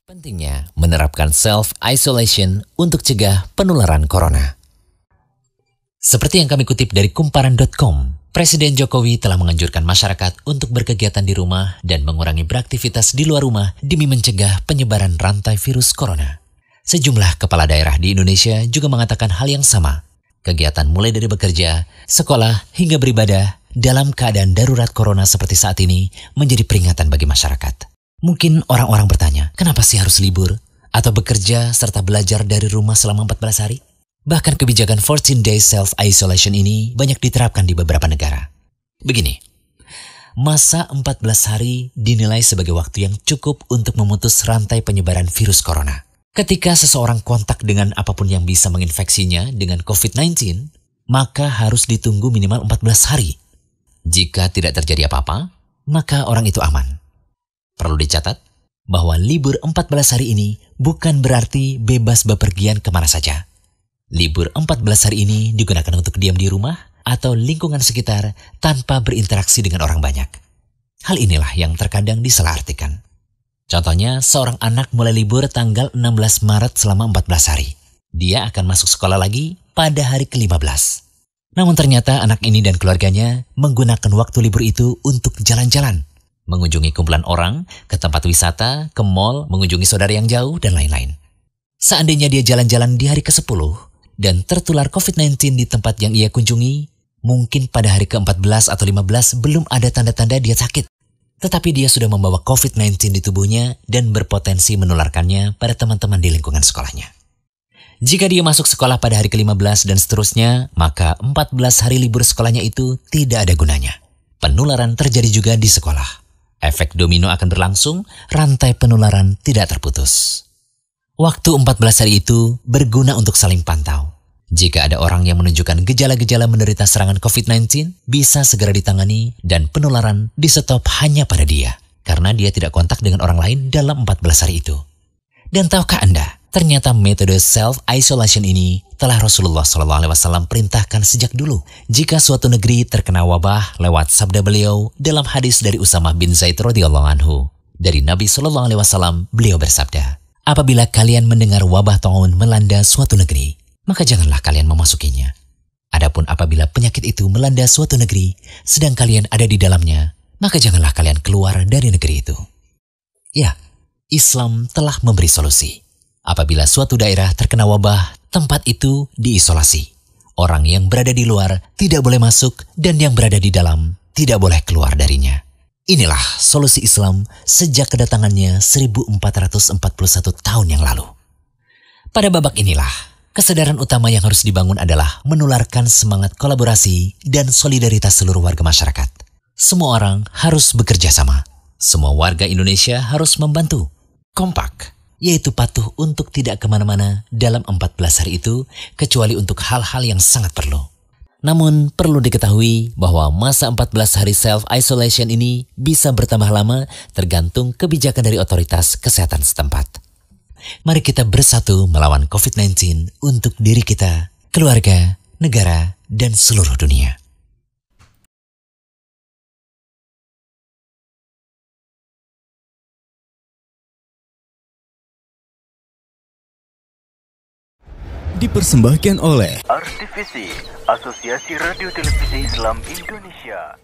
Pentingnya menerapkan self-isolation untuk cegah penularan corona. Seperti yang kami kutip dari kumparan.com, Presiden Jokowi telah menganjurkan masyarakat untuk berkegiatan di rumah dan mengurangi beraktivitas di luar rumah demi mencegah penyebaran rantai virus corona. Sejumlah kepala daerah di Indonesia juga mengatakan hal yang sama. Kegiatan mulai dari bekerja, sekolah, hingga beribadah dalam keadaan darurat corona seperti saat ini menjadi peringatan bagi masyarakat. Mungkin orang-orang bertanya, kenapa sih harus libur? Atau bekerja serta belajar dari rumah selama 14 hari? Bahkan kebijakan 14 days self-isolation ini banyak diterapkan di beberapa negara. Begini, masa 14 hari dinilai sebagai waktu yang cukup untuk memutus rantai penyebaran virus corona. Ketika seseorang kontak dengan apapun yang bisa menginfeksinya dengan COVID-19, maka harus ditunggu minimal 14 hari. Jika tidak terjadi apa-apa, maka orang itu aman. Perlu dicatat bahwa libur 14 hari ini bukan berarti bebas bepergian kemana saja. Libur 14 hari ini digunakan untuk diam di rumah atau lingkungan sekitar tanpa berinteraksi dengan orang banyak. Hal inilah yang terkadang disalahartikan. Contohnya, seorang anak mulai libur tanggal 16 Maret selama 14 hari. Dia akan masuk sekolah lagi pada hari ke-15. Namun ternyata anak ini dan keluarganya menggunakan waktu libur itu untuk jalan-jalan, mengunjungi kumpulan orang, ke tempat wisata, ke mall, mengunjungi saudara yang jauh, dan lain-lain. Seandainya dia jalan-jalan di hari ke-10 dan tertular COVID-19 di tempat yang ia kunjungi, mungkin pada hari ke-14 atau 15 belum ada tanda-tanda dia sakit. Tetapi dia sudah membawa COVID-19 di tubuhnya dan berpotensi menularkannya pada teman-teman di lingkungan sekolahnya. Jika dia masuk sekolah pada hari ke-15 dan seterusnya, maka 14 hari libur sekolahnya itu tidak ada gunanya. Penularan terjadi juga di sekolah. Efek domino akan berlangsung, rantai penularan tidak terputus. Waktu 14 hari itu berguna untuk saling pantau. Jika ada orang yang menunjukkan gejala-gejala menderita serangan COVID-19, bisa segera ditangani dan penularan di-stop hanya pada dia, karena dia tidak kontak dengan orang lain dalam 14 hari itu. Dan tahukah Anda, ternyata metode self-isolation ini telah Rasulullah SAW perintahkan sejak dulu. Jika suatu negeri terkena wabah lewat sabda beliau dalam hadis dari Usamah bin Zaid radhiyallahu anhu. Dari Nabi SAW, beliau bersabda, apabila kalian mendengar wabah taun melanda suatu negeri, maka janganlah kalian memasukinya. Adapun apabila penyakit itu melanda suatu negeri, sedang kalian ada di dalamnya, maka janganlah kalian keluar dari negeri itu. Ya, Islam telah memberi solusi. Apabila suatu daerah terkena wabah, tempat itu diisolasi. Orang yang berada di luar tidak boleh masuk dan yang berada di dalam tidak boleh keluar darinya. Inilah solusi Islam sejak kedatangannya 1441 tahun yang lalu. Pada babak inilah, kesadaran utama yang harus dibangun adalah menularkan semangat kolaborasi dan solidaritas seluruh warga masyarakat. Semua orang harus bekerja sama. Semua warga Indonesia harus membantu. Kompak, yaitu patuh untuk tidak kemana-mana dalam 14 hari itu, kecuali untuk hal-hal yang sangat perlu. Namun, perlu diketahui bahwa masa 14 hari self-isolation ini bisa bertambah lama tergantung kebijakan dari otoritas kesehatan setempat. Mari kita bersatu melawan COVID-19 untuk diri kita, keluarga, negara, dan seluruh dunia. Dipersembahkan oleh RTVC, Asosiasi Radio Televisi Islam Indonesia.